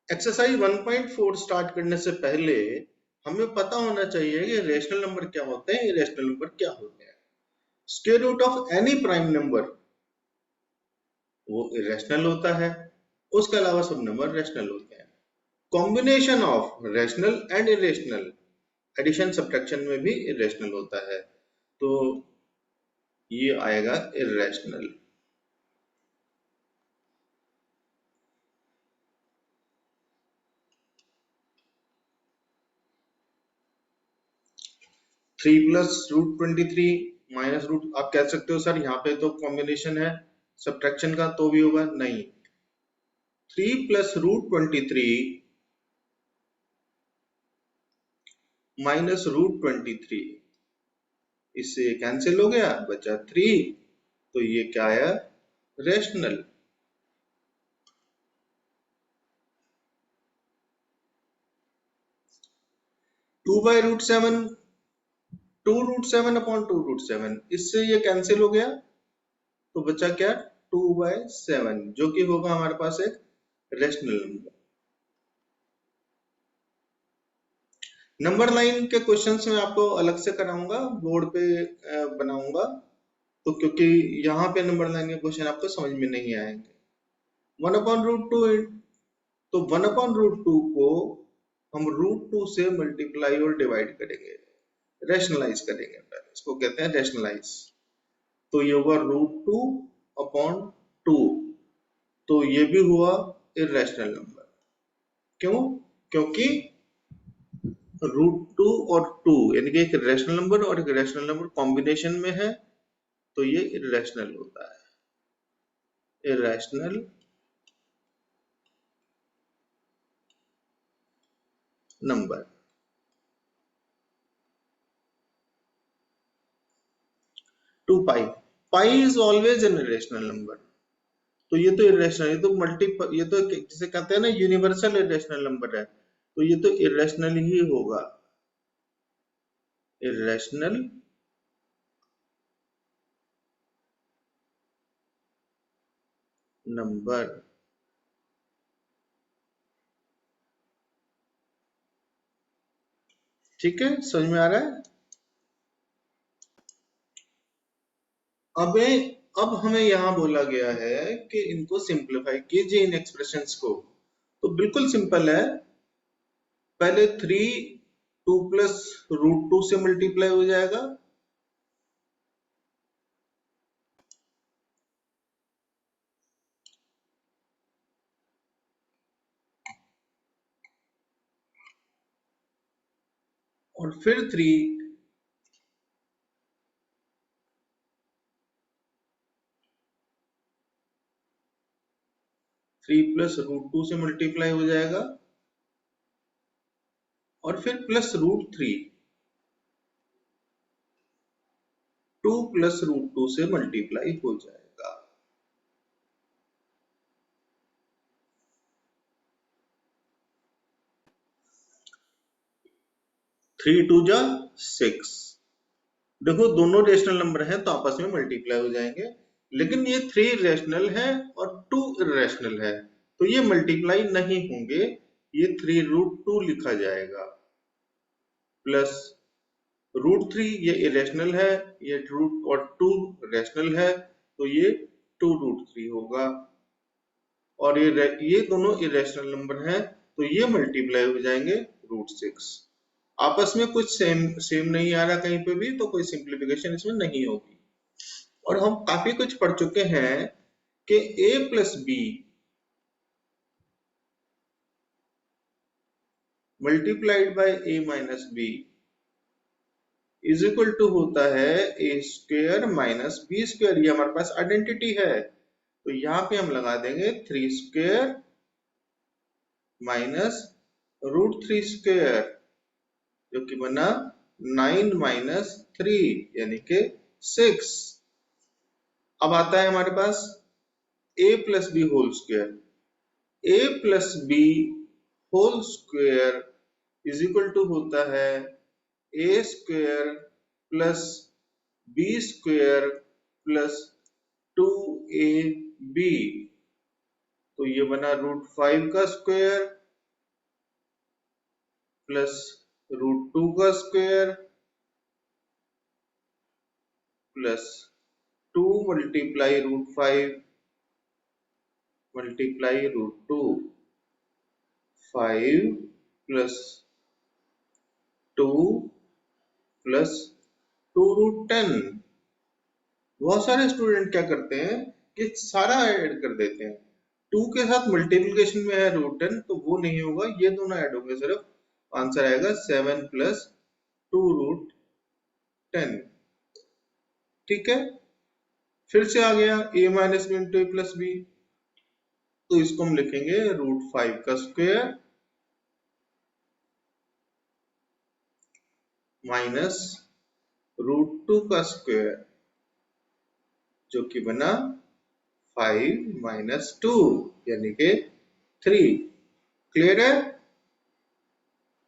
Exercise 1.4 start करने से पहले हमें पता होना चाहिए कि रेशनल नंबर क्या होते हैं, इरेशनल नंबर क्या होते हैं। Square root of any prime number वो इरेशनल होता है, उसके अलावा सब नंबर रेशनल होते हैं। Combination of rational and irrational, addition subtraction में भी इरेशनल होता है, तो ये आएगा irrational. Three plus root 23 minus root, आप कह सकते हो सर यहाँ पे तो कॉम्बिनेशन है सब्ट्रैक्शन का, तो भी होगा नहीं। 3 + √23 माइनस √23, इससे कैंसिल हो गया, बचा 3, तो ये क्या आया, रेशनल। 2/√7, 2√7/2√7, इससे ये कैंसिल हो गया, तो बचा क्या, 2/7, जो कि होगा हमारे पास एक रेशनल नंबर। नंबर लाइन के क्वेश्चंस में आपको अलग से कराऊंगा, बोर्ड पे बनाऊंगा, तो क्योंकि यहाँ पे नंबर लाइन के क्वेश्चन आपको समझ में नहीं आएंगे। 1/√2, तो 1/√2 को हम √2 से मल्टीप्लाई और डिवाइड करेंगे, रैशनलाइज करेंगे, पहले इसको कहते हैं रैशनलाइज। तो ये होगा √2/2, तो ये भी हुआ इरेशनल नंबर। क्यों? क्योंकि √2 और 2 यानी कि एक रेशनल नंबर और एक रेशनल नंबर कॉम्बिनेशन में है, तो ये इरेशनल होता है, irrational number. 2π, pi is always an irrational number, तो ये तो इरेशनल, ये तो ये तो जिसे कहते हैं ना यूनिवर्सल इरेशनल नंबर है, तो ये तो इरेशनल ही होगा, इरेशनल नंबर। ठीक है, समझ में आ रहा है? अब अब हमें यहाँ बोला गया है कि इनको सिंप्लीफाई कीजिए इन एक्सप्रेशंस को, तो बिल्कुल सिंपल है। पहले 2 + √2 से मल्टीप्लाई हो जाएगा, और फिर 3 + √2 से मल्टीप्लाई हो जाएगा, और फिर +√3, 2 + √2 से मल्टीप्लाई हो जाएगा। 3 × 2 = 6। देखो दोनों रेशनल नंबर हैं तो आपस में मल्टीप्लाई हो जाएंगे, लेकिन ये 3 रेशनल है और 2 इरेशनल है, तो ये मल्टीप्लाई नहीं होंगे, ये 3√2 लिखा जाएगा, प्लस √3 ये इरेशनल है, ये रूट और 2 रेशनल है, तो ये 2√3 होगा, और ये दोनों इरेशनल नंबर हैं, तो ये मल्टीप्लाई हो जाएंगे √6। आपस में कुछ सेम सेम नहीं आ रहा कहीं पे भी, तो कोई सिंप्लीफिकेशन इसमें नहीं होगी। और हम काफी कुछ पढ़ चुके हैं कि a + b multiplied by a - b is equal to होता है a² - b²। ये हमारे पास आइडेंटिटी है, तो यहाँ पे हम लगा देंगे 3² माइनस √3², जो कि बना 9 - 3 यानी के 6। अब आता है हमारे पास a + b whole square, a + b whole square is equal to होता है a² + b² + 2ab, तो ये बना √5 का स्क्वायर प्लस √2 का square plus 2 multiply √5 multiply √2 5 plus 2 plus 2√10। बहुत सारे स्टूडेंट क्या करते हैं कि सारा ऐड कर देते हैं। 2 के साथ मल्टीप्लिकेशन में है √10 तो वो नहीं होगा, ये दोनों ऐड होंगे सिर्फ। आंसर आएगा 7 प्लस 2√10। ठीक है, फिर से आ गया a minus B into A plus B, तो इसको हम लिखेंगे √5 का स्क्वायर माइनस √2 का स्क्वायर जो कि बना 5 माइनस 2 यानी के 3। क्लियर है?